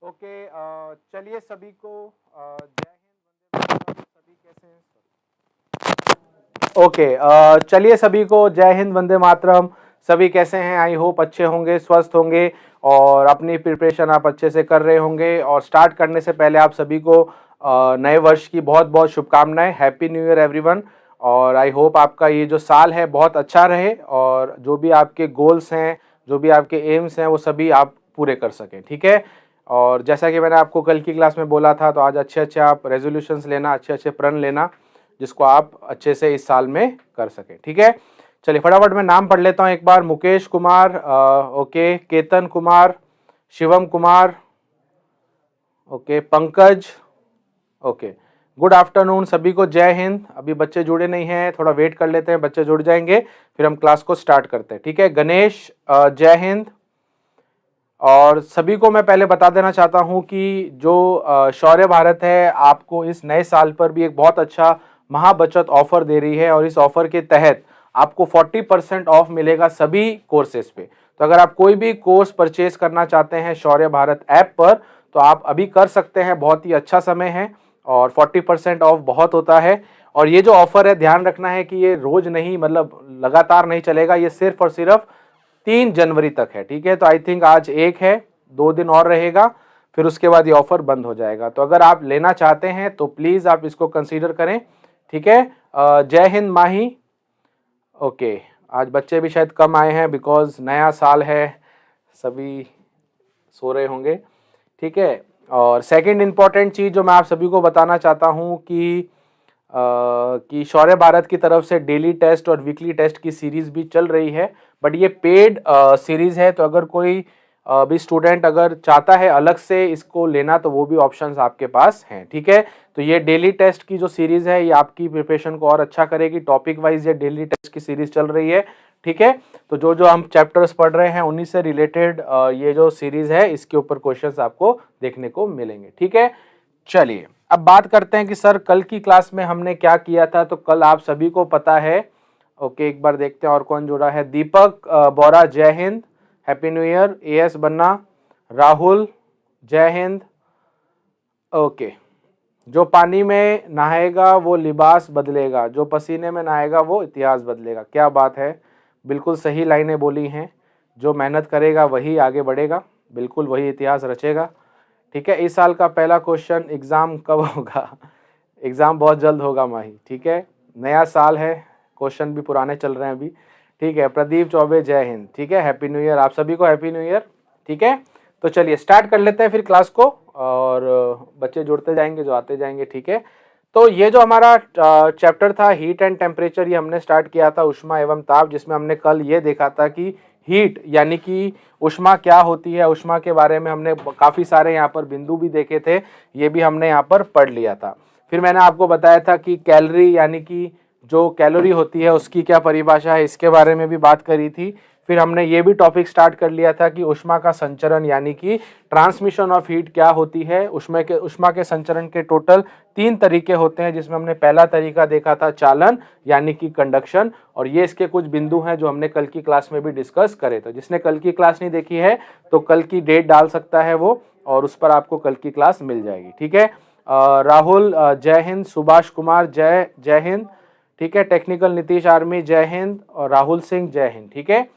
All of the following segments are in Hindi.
ओके, चलिए सभी को जय हिंद, वंदे मातरम। सभी कैसे हैं? ओके, चलिए सभी को जय हिंद, वंदे मातरम। सभी कैसे हैं? आई होप अच्छे होंगे, स्वस्थ होंगे और अपनी प्रिपरेशन आप अच्छे से कर रहे होंगे। और स्टार्ट करने से पहले आप सभी को नए वर्ष की बहुत बहुत शुभकामनाएं। Happy new year everyone. और आई होप आपका ये जो साल है बहुत अच्छा रहे और जो भी आपके गोल्स हैं, जो भी आपके एम्स हैं, वो सभी आप पूरे कर सकें। ठीक है। और जैसा कि मैंने आपको कल की क्लास में बोला था, तो आज अच्छे अच्छे आप रेजोल्यूशंस लेना, अच्छे अच्छे प्रण लेना, जिसको आप अच्छे से इस साल में कर सकें। ठीक है। चलिए फटाफट मैं नाम पढ़ लेता हूं एक बार। Mukesh Kumar, okay, Ketan Kumar, Shivam Kumar, okay, Pankaj, okay. Good afternoon सभी को, जय हिंद। अभी बच्चे जुड़े नहीं हैं, थोड़ा वेट कर लेते हैं, बच्चे जुड़ जाएंगे फिर हम क्लास को स्टार्ट करते हैं। ठीक है। गणेश, जय हिंद। और सभी को मैं पहले बता देना चाहता हूं कि जो शौर्य भारत है आपको इस नए साल पर भी एक बहुत अच्छा महाबचत ऑफर दे रही है। और इस ऑफर के तहत आपको 40% ऑफ मिलेगा सभी कोर्सेज पे। तो अगर आप कोई भी कोर्स परचेज करना चाहते हैं शौर्य भारत ऐप पर, तो आप अभी कर सकते हैं। बहुत ही अच्छा समय है और 40% ऑफ बहुत होता है। और ये जो ऑफर है, ध्यान रखना है कि ये रोज नहीं, मतलब लगातार नहीं चलेगा। ये सिर्फ और सिर्फ 3 जनवरी तक है। ठीक है। तो आई थिंक आज 1 है, 2 दिन और रहेगा, फिर उसके बाद ये ऑफर बंद हो जाएगा। तो अगर आप लेना चाहते हैं तो प्लीज आप इसको कंसीडर करें। ठीक है। जय हिंद माही। ओके, आज बच्चे भी शायद कम आए हैं बिकॉज नया साल है, सभी सो रहे होंगे। ठीक है। और सेकंड इंपॉर्टेंट चीज जो मैं आप सभी को बताना चाहता हूं कि शौर्य भारत की तरफ से डेली टेस्ट और वीकली टेस्ट की सीरीज भी चल रही है। बट ये पेड सीरीज है, तो अगर कोई भी स्टूडेंट अगर चाहता है अलग से इसको लेना, तो वो भी ऑप्शंस आपके पास हैं। ठीक है। तो ये डेली टेस्ट की जो सीरीज है, ये आपकी प्रिपरेशन को और अच्छा करेगी। टॉपिक वाइज ये डेली टेस्ट की सीरीज चल रही है। ठीक है। तो जो जो हम चैप्टर्स पढ़ रहे हैं उन्हीं से रिलेटेड ये जो सीरीज है, इसके ऊपर क्वेश्चंस आपको देखने को मिलेंगे। ठीक है। चलिए अब बात करते हैं कि सर कल की क्लास में हमने क्या किया था। तो कल आप सभी को पता है। ओके, एक बार देखते हैं और कौन जुड़ा है। दीपक बोरा, जय हिंद, happy new year. AS Banna, Rahul, जय हिंद। ओके। जो पानी में नहाएगा वो लिबास बदलेगा, जो पसीने में नहाएगा वो इतिहास बदलेगा। क्या बात है, बिल्कुल सही लाइनें बोली हैं। जो मेहनत करेगा वही आगे बढ़ेगा, बिल्कुल वही इतिहास रचेगा। ठीक है। इस साल का पहला क्वेश्चन, एग्जाम कब होगा? एग्जाम बहुत जल्द होगा माही। ठीक है। नया साल है, क्वेश्चन भी पुराने चल रहे हैं अभी। ठीक है। प्रदीप चौबे, जय हिंद। ठीक है। हैप्पी न्यू ईयर, आप सभी को हैप्पी न्यू ईयर। ठीक है। तो चलिए स्टार्ट कर लेते हैं फिर क्लास को, और बच्चे जुड़ते जाएंगे जो आते जाएंगे। ठीक है। तो ये जो हमारा चैप्टर था हीट एंड टेम्परेचर, ये हमने स्टार्ट किया था उष्मा एवं ताप, जिसमें हमने कल ये देखा था कि हीट यानी कि उष्मा क्या होती है। उष्मा के बारे में हमने काफ़ी सारे यहाँ पर बिंदु भी देखे थे, ये भी हमने यहाँ पर पढ़ लिया था। फिर मैंने आपको बताया था कि कैलोरी यानी कि जो कैलोरी होती है उसकी क्या परिभाषा है, इसके बारे में भी बात करी थी। फिर हमने ये भी टॉपिक स्टार्ट कर लिया था कि उष्मा का संचरण यानी कि ट्रांसमिशन ऑफ हीट क्या होती है। उष्मा के संचरण के टोटल 3 तरीके होते हैं, जिसमें हमने पहला तरीका देखा था चालन यानी कि कंडक्शन। और ये इसके कुछ बिंदु हैं जो हमने कल की क्लास में भी डिस्कस करे। तो जिसने कल की क्लास नहीं देखी है तो कल की डेट डाल सकता है वो, और उस पर आपको कल की क्लास मिल जाएगी। ठीक है। राहुल, जय हिंद। सुभाष कुमार, जय जय हिंद। ठीक है। टेक्निकल नीतीश आर्मी, जय हिंद। और राहुल सिंह, जय हिंद। ठीक है।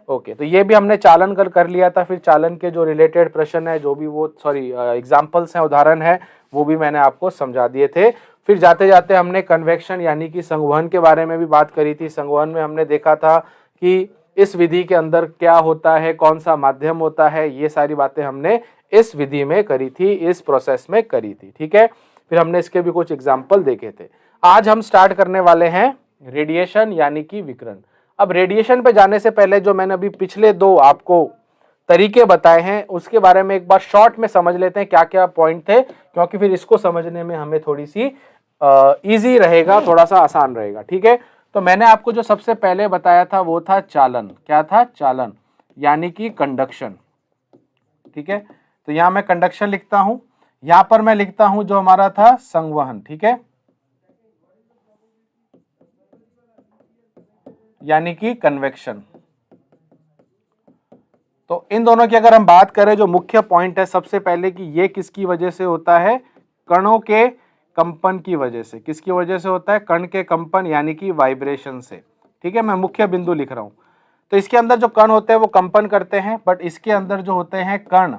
ओके। तो ये भी हमने चालन कर लिया था। फिर चालन के जो रिलेटेड प्रश्न है, जो भी वो एग्जाम्पल्स हैं, उदाहरण है, वो भी मैंने आपको समझा दिए थे। फिर जाते जाते हमने कन्वेक्शन यानी कि संवहन के बारे में भी बात करी थी। संवहन में हमने देखा था कि इस विधि के अंदर क्या होता है, कौन सा माध्यम होता है, ये सारी बातें हमने इस विधि में करी थी, इस प्रोसेस में करी थी। ठीक है। फिर हमने इसके भी कुछ एग्जाम्पल देखे थे। आज हम स्टार्ट करने वाले हैं रेडिएशन यानी कि विकिरण। अब रेडिएशन पे जाने से पहले जो मैंने अभी पिछले 2 आपको तरीके बताए हैं, उसके बारे में एक बार शॉर्ट में समझ लेते हैं क्या क्या पॉइंट थे, क्योंकि फिर इसको समझने में हमें थोड़ी सी इजी रहेगा, थोड़ा सा आसान रहेगा। ठीक है। तो मैंने आपको जो सबसे पहले बताया था वो था चालन। क्या था? चालन यानी कि कंडक्शन। ठीक है। तो यहां मैं कंडक्शन लिखता हूं, यहां पर मैं लिखता हूं जो हमारा था संवहन। ठीक है। यानी कि कन्वेक्शन। तो इन दोनों की अगर हम बात करें, जो मुख्य पॉइंट है सबसे पहले कि ये किसकी वजह से होता है, कणों के कंपन की वजह से। किसकी वजह से होता है, कण के कंपन यानी कि वाइब्रेशन से। ठीक है, मैं मुख्य बिंदु लिख रहा हूं। तो इसके अंदर जो कण होते हैं वो कंपन करते हैं, बट इसके अंदर जो होते हैं कण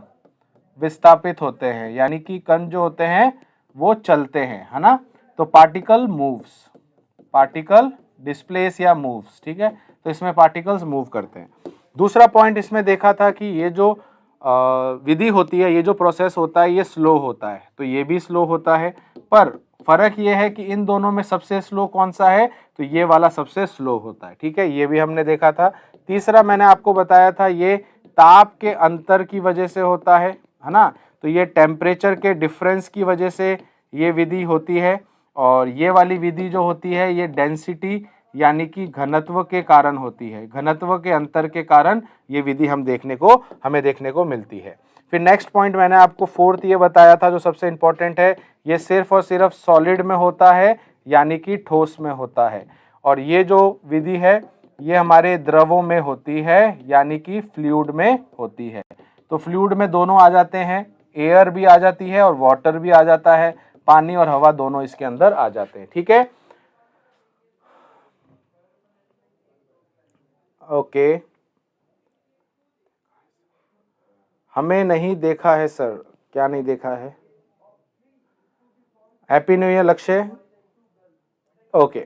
विस्थापित होते हैं, यानी कि कण जो होते हैं वो चलते हैं, है ना। तो पार्टिकल मूव्स, पार्टिकल डिस्प्लेस या मूव्स। ठीक है, तो इसमें पार्टिकल्स मूव करते हैं। दूसरा पॉइंट इसमें देखा था कि ये जो विधि होती है, ये जो प्रोसेस होता है, ये स्लो होता है, तो ये भी स्लो होता है। पर फर्क ये है कि इन दोनों में सबसे स्लो कौन सा है, तो ये वाला सबसे स्लो होता है। ठीक है, ये भी हमने देखा था। तीसरा मैंने आपको बताया था, ये ताप के अंतर की वजह से होता है ना। तो ये टेम्परेचर के डिफरेंस की वजह से ये विधि होती है। और ये वाली विधि जो होती है ये डेंसिटी यानी कि घनत्व के कारण होती है। घनत्व के अंतर के कारण ये विधि हमें देखने को मिलती है। फिर नेक्स्ट पॉइंट मैंने आपको फोर्थ ये बताया था जो सबसे इंपॉर्टेंट है, ये सिर्फ और सिर्फ सॉलिड में होता है यानी कि ठोस में होता है। और ये जो विधि है ये हमारे द्रवों में होती है यानी कि फ्लूइड में होती है। तो फ्लूइड में दोनों आ जाते हैं, एयर भी आ जाती है और वाटर भी आ जाता है, पानी और हवा दोनों इसके अंदर आ जाते हैं। ठीक है, ओके। हमें नहीं देखा है सर, क्या नहीं देखा है? हैप्पी न्यू ईयर लक्ष्य। ओके,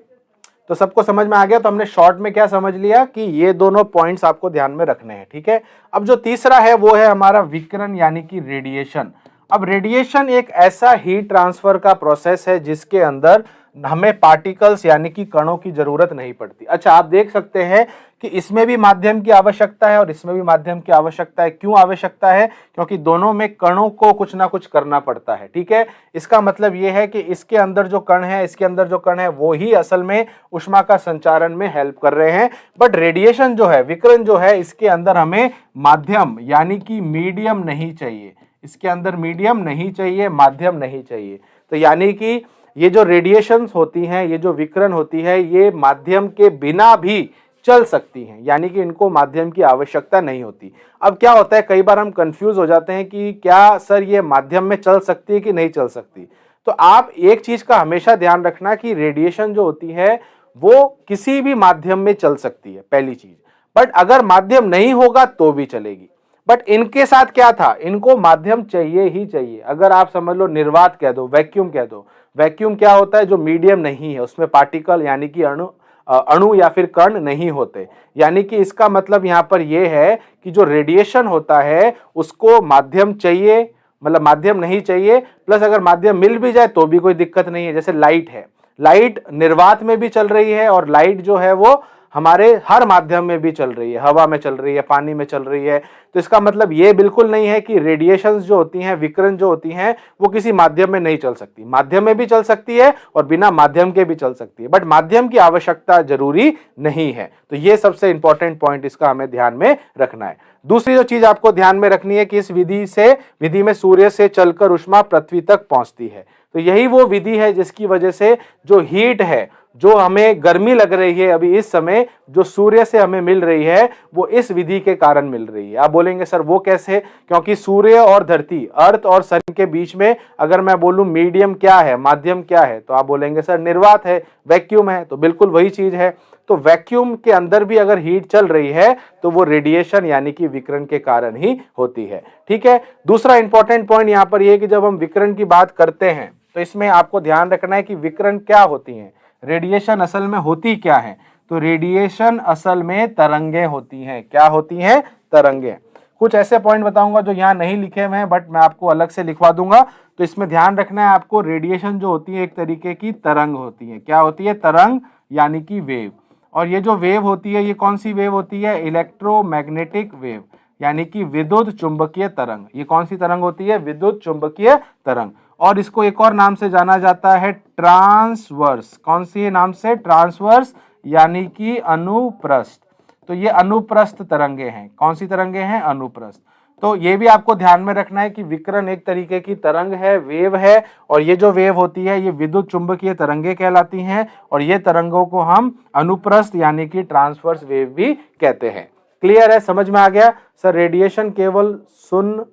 तो सबको समझ में आ गया। तो हमने शॉर्ट में क्या समझ लिया कि ये दोनों पॉइंट्स आपको ध्यान में रखने हैं। ठीक है, अब जो तीसरा है वो है हमारा विकिरण यानी कि रेडिएशन। अब रेडिएशन एक ऐसा हीट ट्रांसफर का प्रोसेस है जिसके अंदर हमें पार्टिकल्स यानी कि कणों की जरूरत नहीं पड़ती। अच्छा, आप देख सकते हैं कि इसमें भी माध्यम की आवश्यकता है और इसमें भी माध्यम की आवश्यकता है। क्यों आवश्यकता है? क्योंकि दोनों में कणों को कुछ ना कुछ करना पड़ता है। ठीक है, इसका मतलब यह है कि इसके अंदर जो कण है, इसके अंदर जो कण है वो ही असल में उष्मा का संचारण में हेल्प कर रहे हैं। बट रेडिएशन जो है, विकिरण जो है, इसके अंदर हमें माध्यम यानी कि मीडियम नहीं चाहिए। इसके अंदर मीडियम नहीं चाहिए, माध्यम नहीं चाहिए। तो यानी कि ये जो रेडिएशंस होती हैं, ये जो विकिरण होती है, ये माध्यम के बिना भी चल सकती हैं, यानी कि इनको माध्यम की आवश्यकता नहीं होती। अब क्या होता है, कई बार हम कंफ्यूज हो जाते हैं कि क्या सर ये माध्यम में चल सकती है कि नहीं चल सकती। तो आप एक चीज का हमेशा ध्यान रखना कि रेडिएशन जो होती है वो किसी भी माध्यम में चल सकती है, पहली चीज। बट अगर माध्यम नहीं होगा तो भी चलेगी। बट इनके साथ क्या था, इनको माध्यम चाहिए ही चाहिए। अगर आप समझ लो निर्वात कह दो, वैक्यूम कह दो। वैक्यूम क्या होता है? जो मीडियम नहीं है, उसमें पार्टिकल यानी कि अणु या फिर कण नहीं होते। यानी कि इसका मतलब यहां पर यह है कि जो रेडिएशन होता है उसको माध्यम चाहिए, मतलब माध्यम नहीं चाहिए। प्लस अगर माध्यम मिल भी जाए तो भी कोई दिक्कत नहीं है। जैसे लाइट है, लाइट निर्वात में भी चल रही है और लाइट जो है वो हमारे हर माध्यम में भी चल रही है, हवा में चल रही है, पानी में चल रही है। तो इसका मतलब ये बिल्कुल नहीं है कि रेडिएशंस जो होती हैं, विकिरण जो होती हैं, वो किसी माध्यम में नहीं चल सकती। माध्यम में भी चल सकती है और बिना माध्यम के भी चल सकती है, बट माध्यम की आवश्यकता जरूरी नहीं है। तो ये सबसे इंपॉर्टेंट पॉइंट इसका हमें ध्यान में रखना है। दूसरी जो चीज आपको ध्यान में रखनी है कि इस विधि में सूर्य से चलकर उष्मा पृथ्वी तक पहुंचती है। तो यही वो विधि है जिसकी वजह से जो हीट है, जो हमें गर्मी लग रही है अभी इस समय, जो सूर्य से हमें मिल रही है, वो इस विधि के कारण मिल रही है। आप बोलेंगे सर वो कैसे? क्योंकि सूर्य और धरती, अर्थ और सन के बीच में अगर मैं बोलूं मीडियम क्या है, माध्यम क्या है, तो आप बोलेंगे सर निर्वात है, वैक्यूम है। तो बिल्कुल वही चीज है। तो वैक्यूम के अंदर भी अगर हीट चल रही है तो वो रेडिएशन यानी कि विकिरण के कारण ही होती है। ठीक है, दूसरा इंपॉर्टेंट पॉइंट यहां पर यह कि जब हम विकिरण की बात करते हैं तो इसमें आपको ध्यान रखना है कि विकिरण क्या होती है, रेडिएशन असल में होती क्या है। तो रेडिएशन असल में तरंगें होती हैं। क्या होती हैं? तरंगें। कुछ ऐसे पॉइंट बताऊंगा जो यहाँ नहीं लिखे हुए हैं, बट मैं आपको अलग से लिखवा दूंगा। तो इसमें ध्यान रखना है आपको, रेडिएशन जो होती है एक तरीके की तरंग होती है। क्या होती है? तरंग यानी कि वेव। और ये जो वेव होती है, ये कौन सी वेव होती है? इलेक्ट्रोमैग्नेटिक वेव, यानी कि विद्युत चुंबकीय तरंग। ये कौन सी तरंग होती है? विद्युत चुंबकीय तरंग। और इसको एक और नाम से जाना जाता है ट्रांसवर्स। कौन सी नाम से? ट्रांसवर्स, यानी कि अनुप्रस्थ। तो ये अनुप्रस्थ तरंगे हैं। कौन सी तरंगे हैं? अनुप्रस्थ। तो ये भी आपको ध्यान में रखना है कि विकिरण एक तरीके की तरंग है, वेव है। और ये जो वेव होती है ये विद्युत चुंबकीय तरंगे कहलाती हैं। और ये तरंगों को हम अनुप्रस्थ यानी कि ट्रांसवर्स वेव भी कहते हैं। क्लियर है? समझ में आ गया? सर रेडिएशन केवल शून्य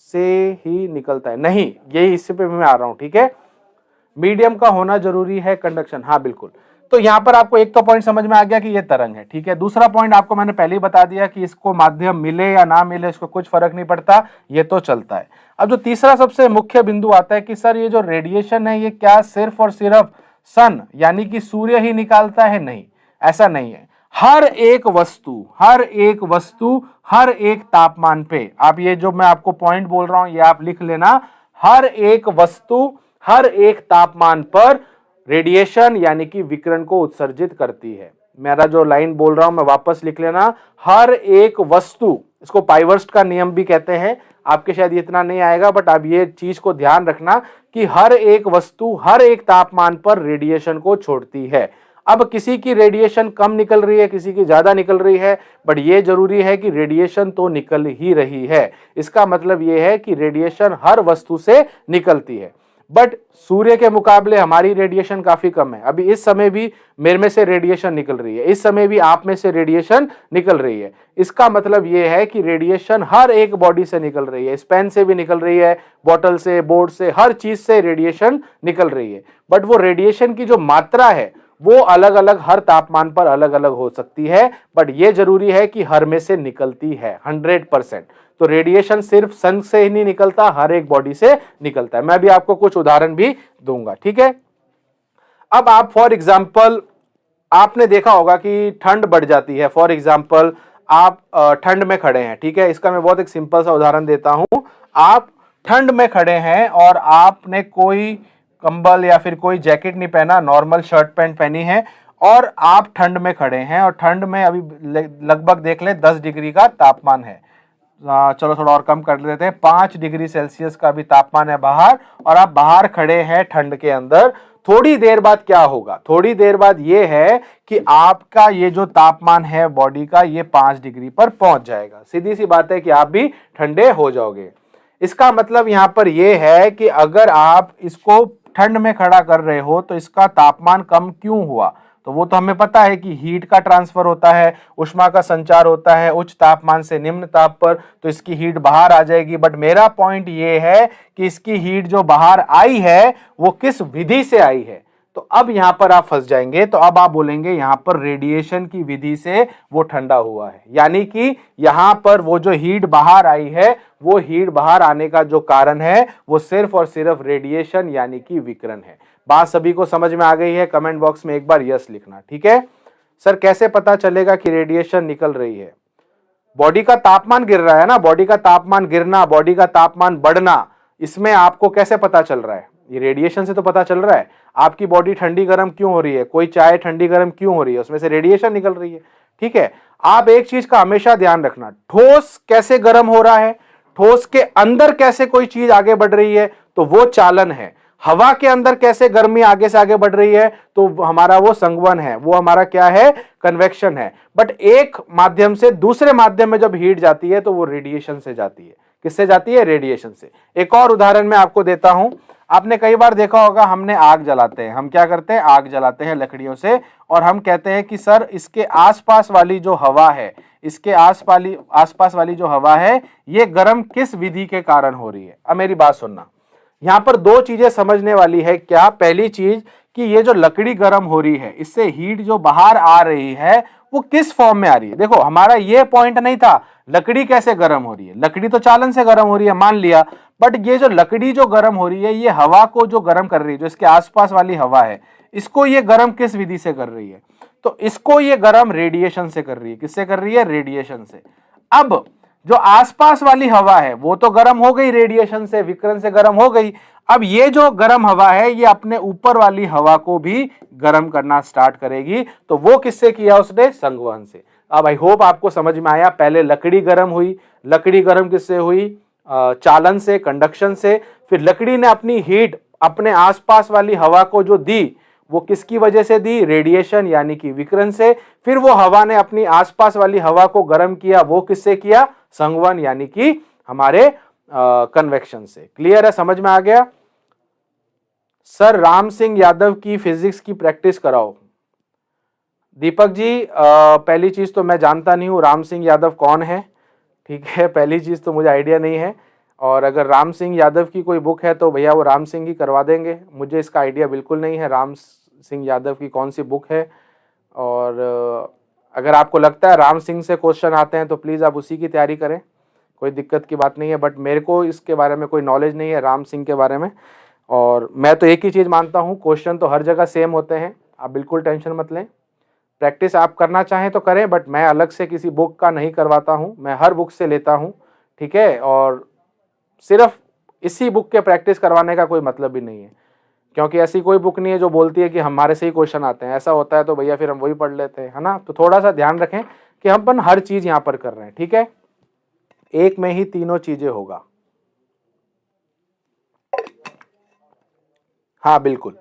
से ही निकलता है, नहीं, यही इससे पे मैं आ रहा हूं, ठीक है। मीडियम का होना जरूरी है कंडक्शन, हाँ बिल्कुल। तो यहां पर आपको एक तो पॉइंट समझ में आ गया कि ये तरंग है, ठीक है। दूसरा पॉइंट आपको मैंने पहले ही बता दिया कि इसको माध्यम मिले या ना मिले इसको कुछ फर्क नहीं पड़ता, ये तो चलता है। अब जो तीसरा सबसे मुख्य बिंदु आता है कि सर ये जो रेडिएशन है ये क्या सिर्फ और सिर्फ सन यानी कि सूर्य ही निकालता है? नहीं, ऐसा नहीं है। हर एक वस्तु हर एक तापमान पे, आप ये जो मैं आपको पॉइंट बोल रहा हूं ये आप लिख लेना, हर एक वस्तु हर एक तापमान पर रेडिएशन यानी कि विकिरण को उत्सर्जित करती है। मेरा जो लाइन बोल रहा हूं मैं वापस लिख लेना, हर एक वस्तु, इसको पाइवर्स्ट का नियम भी कहते हैं, आपके शायद इतना नहीं आएगा बट आप ये चीज को ध्यान रखना कि हर एक वस्तु हर एक तापमान पर रेडिएशन को छोड़ती है। अब किसी की रेडिएशन कम निकल रही है, किसी की ज्यादा निकल रही है, बट ये जरूरी है कि रेडिएशन तो निकल ही रही है। इसका मतलब ये है कि रेडिएशन हर वस्तु से निकलती है, बट सूर्य के मुकाबले हमारी रेडिएशन काफी कम है। अभी इस समय भी मेरे में से रेडिएशन निकल रही है, इस समय भी आप में से रेडिएशन निकल रही है। इसका मतलब यह है कि रेडिएशन हर एक बॉडी से निकल रही है, इस पेन से भी निकल रही है, बॉटल से, बोर्ड से, हर चीज से रेडिएशन निकल रही है। बट वो रेडिएशन की जो मात्रा है वो अलग अलग हर तापमान पर अलग अलग हो सकती है, बट ये जरूरी है कि हर में से निकलती है 100%। तो रेडिएशन सिर्फ सन से ही नहीं निकलता, हर एक बॉडी से निकलता है। मैं भी आपको कुछ उदाहरण भी दूंगा, ठीक है। अब आप फॉर एग्जांपल आपने देखा होगा कि ठंड बढ़ जाती है। फॉर एग्जांपल आप ठंड में खड़े हैं, ठीक है। इसका मैं बहुत एक सिंपल सा उदाहरण देता हूं। आप ठंड में खड़े हैं और आपने कोई कंबल या फिर कोई जैकेट नहीं पहना, नॉर्मल शर्ट पैंट पहनी है और आप ठंड में खड़े हैं और ठंड में अभी लगभग देख लें 10 डिग्री का तापमान है। चलो थोड़ा और कम कर लेते हैं, 5 डिग्री सेल्सियस का भी तापमान है बाहर और आप बाहर खड़े हैं ठंड के अंदर। थोड़ी देर बाद क्या होगा? थोड़ी देर बाद ये है कि आपका ये जो तापमान है बॉडी का ये 5 डिग्री पर पहुंच जाएगा। सीधी सी बात है कि आप भी ठंडे हो जाओगे। इसका मतलब यहां पर यह है कि अगर आप इसको ठंड में खड़ा कर रहे हो तो इसका तापमान कम क्यों हुआ? तो वो तो हमें पता है कि हीट का ट्रांसफर होता है, उष्मा का संचार होता है उच्च तापमान से निम्न ताप पर, तो इसकी हीट बाहर आ जाएगी। बट मेरा पॉइंट ये है कि इसकी हीट जो बाहर आई है वो किस विधि से आई है। तो अब यहां पर आप फंस जाएंगे, तो अब आप बोलेंगे यहां पर रेडिएशन की विधि से वो ठंडा हुआ है, यानी कि यहां पर वो जो हीट बाहर आई है वो हीट बाहर आने का जो कारण है वो सिर्फ और सिर्फ रेडिएशन यानी कि विकिरण है। बात सभी को समझ में आ गई है? कमेंट बॉक्स में एक बार यस लिखना, ठीक है। सर कैसे पता चलेगा कि रेडिएशन निकल रही है? बॉडी का तापमान गिर रहा है ना, बॉडी का तापमान गिरना, बॉडी का तापमान बढ़ना, इसमें आपको कैसे पता चल रहा है? ये रेडिएशन से तो पता चल रहा है। आपकी बॉडी ठंडी गर्म क्यों हो रही है? कोई चाय ठंडी गर्म क्यों हो रही है? उसमें से रेडिएशन निकल रही है, ठीक है। आप एक चीज का हमेशा ध्यान रखना, ठोस कैसे गर्म हो रहा है, ठोस के अंदर कैसे कोई चीज आगे बढ़ रही है, तो वो चालन है। हवा के अंदर कैसे गर्मी आगे से आगे बढ़ रही है, तो हमारा वो संघवन है, वो हमारा क्या है? कन्वेक्शन है। बट एक माध्यम से दूसरे माध्यम में जब हीट जाती है तो वो रेडिएशन से जाती है। किससे जाती है? रेडिएशन से। एक और उदाहरण मैं आपको देता हूं। आपने कई बार देखा होगा, हमने आग जलाते हैं, हम क्या करते हैं? आग जलाते हैं लकड़ियों से, और हम कहते हैं कि सर इसके आसपास वाली जो हवा है, इसके आसपास वाली जो हवा है ये गर्म किस विधि के कारण हो रही है? अब मेरी बात सुनना, यहां पर दो चीजें समझने वाली है। क्या? पहली चीज कि ये जो लकड़ी गर्म हो रही है इससे हीट जो बाहर आ रही है वो किस फॉर्म में आ रही है। देखो हमारा ये पॉइंट नहीं था लकड़ी कैसे गर्म हो रही है, लकड़ी तो चालन से गर्म हो रही है मान लिया, बट ये जो लकड़ी जो गर्म हो रही है ये हवा को जो गर्म कर रही है, जो इसके आसपास वाली हवा है, इसको ये गर्म किस विधि से कर रही है? तो इसको ये गर्म रेडिएशन से कर रही है। किससे कर रही है? रेडिएशन से। अब जो आसपास वाली हवा है वो तो गर्म हो गई, रेडिएशन से, विकिरण से गर्म हो गई। अब ये जो गर्म हवा है ये अपने ऊपर वाली हवा को भी गर्म करना स्टार्ट करेगी। तो वो किससे किया? उसने संघवन से। अब आई होप आपको समझ में आया। पहले लकड़ी गर्म हुई, लकड़ी गर्म किससे हुई? चालन से, कंडक्शन से। फिर लकड़ी ने अपनी हीट अपने आसपास वाली हवा को जो दी वो किसकी वजह से दी? रेडिएशन यानी कि विकिरण से। फिर वो हवा ने अपनी आसपास वाली हवा को गर्म किया, वो किससे किया? संघवन यानी कि हमारे कन्वेक्शन से। क्लियर है? समझ में आ गया? सर राम सिंह यादव की फिजिक्स की प्रैक्टिस कराओ। दीपक जी, पहली चीज तो मैं जानता नहीं हूं राम सिंह यादव कौन है, ठीक है, पहली चीज़ तो मुझे आइडिया नहीं है। और अगर राम सिंह यादव की कोई बुक है तो भैया वो राम सिंह ही करवा देंगे, मुझे इसका आइडिया बिल्कुल नहीं है राम सिंह यादव की कौन सी बुक है। और अगर आपको लगता है राम सिंह से क्वेश्चन आते हैं तो प्लीज़ आप उसी की तैयारी करें, कोई दिक्कत की बात नहीं है। बट मेरे को इसके बारे में कोई नॉलेज नहीं है राम सिंह के बारे में। और मैं तो एक ही चीज़ मानता हूँ, क्वेश्चन तो हर जगह सेम होते हैं, आप बिल्कुल टेंशन मत लें। प्रैक्टिस आप करना चाहें तो करें, बट मैं अलग से किसी बुक का नहीं करवाता हूँ, मैं हर बुक से लेता हूँ, ठीक है। और सिर्फ इसी बुक के प्रैक्टिस करवाने का कोई मतलब भी नहीं है, क्योंकि ऐसी कोई बुक नहीं है जो बोलती है कि हमारे से ही क्वेश्चन आते हैं। ऐसा होता है तो भैया फिर हम वही पढ़ लेते हैं, है ना। तो थोड़ा सा ध्यान रखें कि हम अपन हर चीज़ यहाँ पर कर रहे हैं, ठीक है। एक में ही तीनों चीज़ें होगा। हाँ बिल्कुल,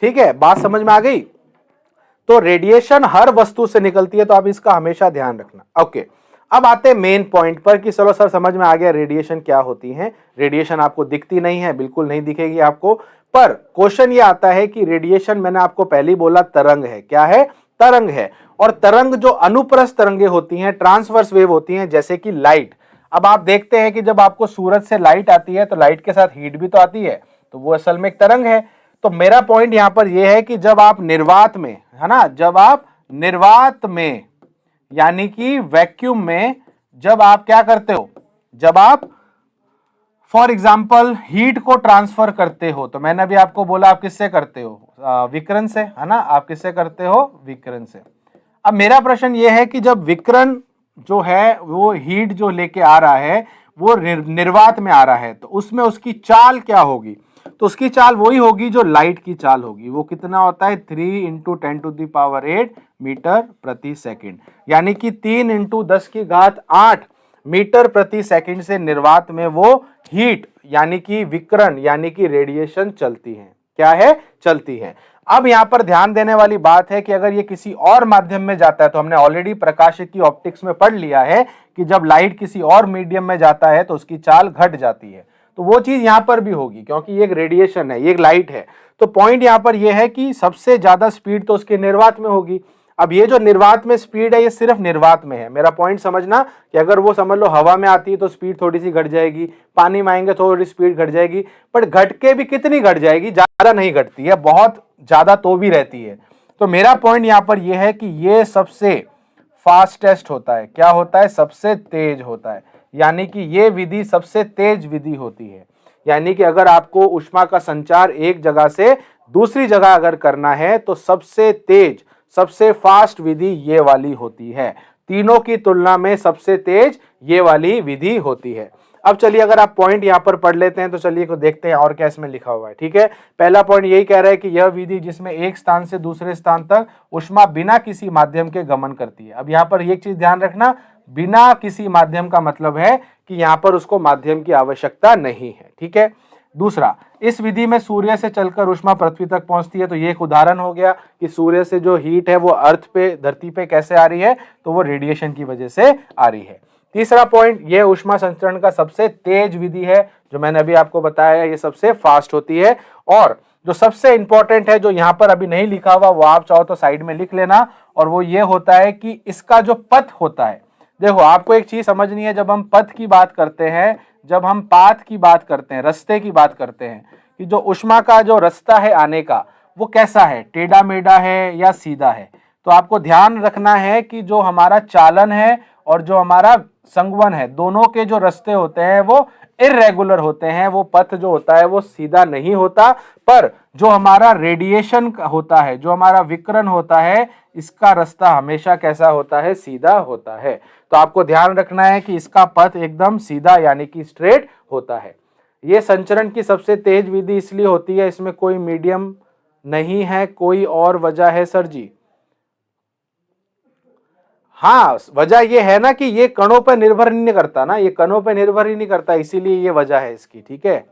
ठीक है, बात समझ में आ गई। तो रेडिएशन हर वस्तु से निकलती है, तो आप इसका हमेशा ध्यान रखना। ओके, अब आते हैं मेन पॉइंट पर कि चलो सर समझ में आ गया रेडिएशन क्या होती है। रेडिएशन आपको दिखती नहीं है, बिल्कुल नहीं दिखेगी आपको, पर क्वेश्चन ये आता है कि रेडिएशन, मैंने आपको पहले ही बोला, तरंग है। क्या है? तरंग है। और तरंग जो अनुप्रस्थ तरंगे होती हैं, ट्रांसवर्स वेव होती हैं, जैसे कि लाइट। अब आप देखते हैं कि जब आपको सूरज से लाइट आती है तो लाइट के साथ हीट भी तो आती है, तो वो असल में एक तरंग है। तो मेरा पॉइंट यहां पर यह है कि जब आप निर्वात में, है ना, जब आप निर्वात में यानी कि वैक्यूम में जब आप क्या करते हो, जब आप फॉर एग्जाम्पल हीट को ट्रांसफर करते हो, तो मैंने अभी आपको बोला आप किससे करते हो, विकिरण से, है ना, आप किससे करते हो, विकिरण से। अब मेरा प्रश्न यह है कि जब विकिरण जो है वो हीट जो लेके आ रहा है वो निर्वात में आ रहा है, तो उसमें उसकी चाल क्या होगी? तो उसकी चाल वही होगी जो लाइट की चाल होगी। वो कितना होता है? 3 × 10⁸ मीटर प्रति सेकंड, यानी कि 3 × 10⁸ मीटर प्रति सेकंड से निर्वात में वो हीट यानी कि विकिरण यानी कि रेडिएशन चलती है। क्या है? चलती है। अब यहां पर ध्यान देने वाली बात है कि अगर ये किसी और माध्यम में जाता है, तो हमने ऑलरेडी प्रकाशिकी ऑप्टिक्स में पढ़ लिया है कि जब लाइट किसी और मीडियम में जाता है तो उसकी चाल घट जाती है। तो वो चीज यहां पर भी होगी, क्योंकि ये एक रेडिएशन है, ये एक लाइट है। तो पॉइंट यहां पर यह है कि सबसे ज्यादा स्पीड तो उसके निर्वात में होगी। अब ये जो निर्वात में स्पीड है, ये सिर्फ निर्वात में है। मेरा पॉइंट समझना कि अगर वो समझ लो हवा में आती है तो स्पीड थोड़ी सी घट जाएगी, पानी में आएंगे थोड़ी स्पीड घट जाएगी, बट घट के भी कितनी घट जाएगी? ज्यादा नहीं घटती है, बहुत ज्यादा तो भी रहती है। तो मेरा पॉइंट यहां पर यह है कि ये सबसे फास्टेस्ट होता है। क्या होता है? सबसे तेज होता है, यानी कि ये विधि सबसे तेज विधि होती है। यानी कि अगर आपको ऊष्मा का संचार एक जगह से दूसरी जगह अगर करना है तो सबसे तेज, सबसे फास्ट विधि ये वाली होती है। तीनों की तुलना में सबसे तेज ये वाली विधि होती है। अब चलिए अगर आप पॉइंट यहां पर पढ़ लेते हैं तो चलिए को देखते हैं और क्या इसमें लिखा हुआ है, ठीक है। पहला पॉइंट यही कह रहा है कि यह विधि जिसमें एक स्थान से दूसरे स्थान तक ऊष्मा बिना किसी माध्यम के गमन करती है। अब यहां पर एक चीज ध्यान रखना, बिना किसी माध्यम का मतलब है कि यहां पर उसको माध्यम की आवश्यकता नहीं है, ठीक है। दूसरा, इस विधि में सूर्य से चलकर ऊष्मा पृथ्वी तक पहुंचती है। तो ये एक उदाहरण हो गया कि सूर्य से जो हीट है वो अर्थ पे, धरती पे कैसे आ रही है, तो वो रेडिएशन की वजह से आ रही है। तीसरा पॉइंट, ये ऊष्मा संचरण का सबसे तेज विधि है, जो मैंने अभी आपको बताया, ये सबसे फास्ट होती है। और जो सबसे इंपॉर्टेंट है, जो यहाँ पर अभी नहीं लिखा हुआ, वो आप चाहो तो साइड में लिख लेना, और वो ये होता है कि इसका जो पथ होता है, देखो आपको एक चीज समझनी है, जब हम पथ की बात करते हैं, जब हम पाथ की बात करते हैं, रास्ते की बात करते हैं, कि जो ऊष्मा का जो रास्ता है आने का, वो कैसा है, टेढ़ा मेढ़ा है या सीधा है। तो आपको ध्यान रखना है कि जो हमारा चालन है और जो हमारा संगवन है, दोनों के जो रास्ते होते हैं वो इर्रेगुलर होते हैं। वो पथ जो होता है वो सीधा नहीं होता, पर जो हमारा रेडिएशन होता है, जो हमारा विकिरण होता है, इसका रास्ता हमेशा कैसा होता है? सीधा होता है। तो आपको ध्यान रखना है कि इसका पथ एकदम सीधा यानी कि स्ट्रेट होता है। ये संचरण की सबसे तेज विधि इसलिए होती है, इसमें कोई मीडियम नहीं है। कोई और वजह है सर जी? हाँ, वजह ये है ना कि ये कणों पर निर्भर नहीं करता ना, ये कणों पर निर्भर ही नहीं करता, इसीलिए ये वजह है इसकी, ठीक है।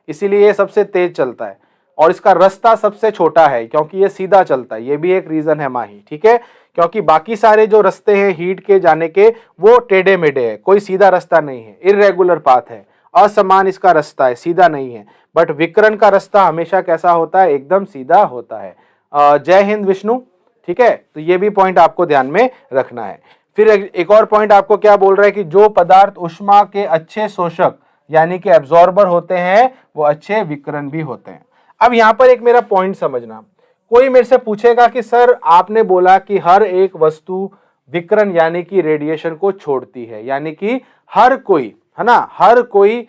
इसीलिए ये सबसे तेज चलता है और इसका रास्ता सबसे छोटा है, क्योंकि ये सीधा चलता है। ये भी एक रीजन है माही, ठीक है, क्योंकि बाकी सारे जो रास्ते हैं हीट के जाने के, वो टेढ़े मेढ़े है, कोई सीधा रास्ता नहीं है, इर्रेगुलर पाथ है, असमान इसका रास्ता है, सीधा नहीं है। बट विकिरण का रास्ता हमेशा कैसा होता है? एकदम सीधा होता है। जय हिंद विष्णु, ठीक है। तो ये भी पॉइंट आपको ध्यान में रखना है। फिर एक और पॉइंट आपको क्या बोल रहा है कि जो पदार्थ ऊष्मा के अच्छे शोषक यानी कि एब्जॉर्बर होते हैं वो अच्छे विकिरण भी होते हैं। अब यहां पर एक मेरा पॉइंट समझना, कोई मेरे से पूछेगा कि सर आपने बोला कि हर एक वस्तु विकिरण यानी कि रेडिएशन को छोड़ती है, यानी कि हर कोई, है ना, हर कोई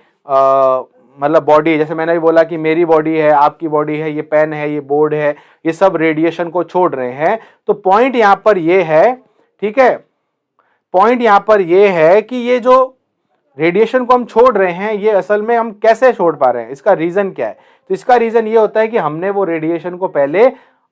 मतलब बॉडी, जैसे मैंने भी बोला कि मेरी बॉडी है, आपकी बॉडी है, ये पेन है, ये बोर्ड है, ये सब रेडिएशन को छोड़ रहे हैं। तो पॉइंट यहां पर ये है, ठीक है, पॉइंट यहां पर ये है कि ये जो रेडिएशन को हम छोड़ रहे हैं ये असल में हम कैसे छोड़ पा रहे हैं, इसका रीजन क्या है? तो इसका रीजन ये होता है कि हमने वो रेडिएशन को पहले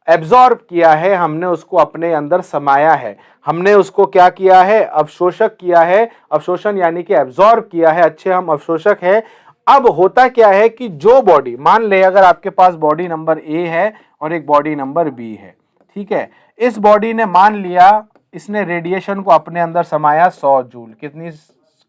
एब्जॉर्ब किया है, हमने उसको अपने अंदर समाया है, हमने उसको क्या किया है, अवशोषक किया है। अवशोषण यानी कि एब्जॉर्ब किया है, अच्छे हम अवशोषक है। अब होता क्या है कि जो बॉडी, मान ले अगर आपके पास बॉडी नंबर ए है और एक बॉडी नंबर बी है, ठीक है, इस बॉडी ने मान लिया इसने रेडिएशन को अपने अंदर समाया 100 जूल, कितनी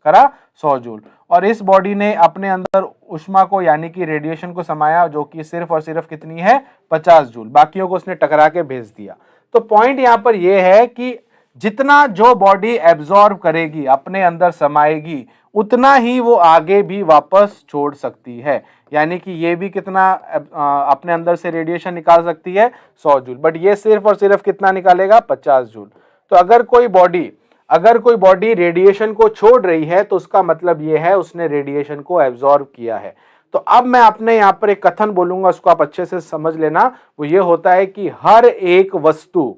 करा, 100 जूल, और इस बॉडी ने अपने अंदर ऊष्मा को यानी कि रेडिएशन को समाया जो कि सिर्फ और सिर्फ कितनी है, 50 जूल, बाकियों को उसने टकरा के भेज दिया। तो पॉइंट यहां पर यह है कि जितना जो बॉडी एब्जॉर्ब करेगी, अपने अंदर समाएगी, उतना ही वो आगे भी वापस छोड़ सकती है, यानी कि ये भी कितना अपने अंदर से रेडिएशन निकाल सकती है, 100 जूल, बट ये सिर्फ और सिर्फ कितना निकालेगा, 50 जूल। तो अगर कोई बॉडी रेडिएशन को छोड़ रही है तो उसका मतलब यह है उसने रेडिएशन को एब्जॉर्ब किया है। तो अब मैं अपने यहां पर एक कथन बोलूंगा, उसको आप अच्छे से समझ लेना। वो ये होता है कि हर एक वस्तु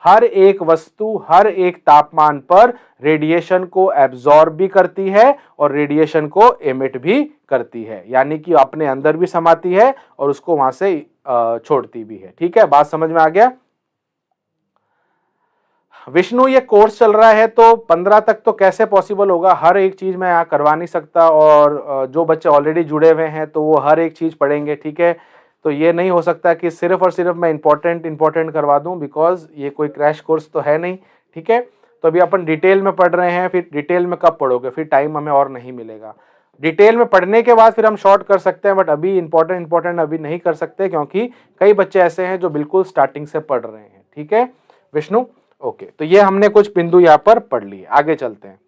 हर एक तापमान पर रेडिएशन को एब्जॉर्ब भी करती है और रेडिएशन को एमिट भी करती है, यानी कि अपने अंदर भी समाती है और उसको वहां से छोड़ती भी है। ठीक है, बात समझ में आ गया? विष्णु ये कोर्स चल रहा है तो 15 तक तो कैसे पॉसिबल होगा, हर एक चीज मैं यहाँ करवा नहीं सकता, और जो बच्चे ऑलरेडी जुड़े हुए हैं तो वो हर एक चीज पढ़ेंगे, ठीक है। तो ये नहीं हो सकता कि सिर्फ और सिर्फ मैं इंपॉर्टेंट करवा दूं, बिकॉज ये कोई क्रैश कोर्स तो है नहीं, ठीक है। तो अभी अपन डिटेल में पढ़ रहे हैं, फिर डिटेल में कब पढ़ोगे, फिर टाइम हमें और नहीं मिलेगा। डिटेल में पढ़ने के बाद फिर हम शॉर्ट कर सकते हैं, बट अभी इंपॉर्टेंट अभी नहीं कर सकते क्योंकि कई बच्चे ऐसे हैं जो बिल्कुल स्टार्टिंग से पढ़ रहे हैं, ठीक है विष्णु। ओके, तो ये हमने कुछ बिंदु यहाँ पर पढ़ लिए, आगे चलते हैं।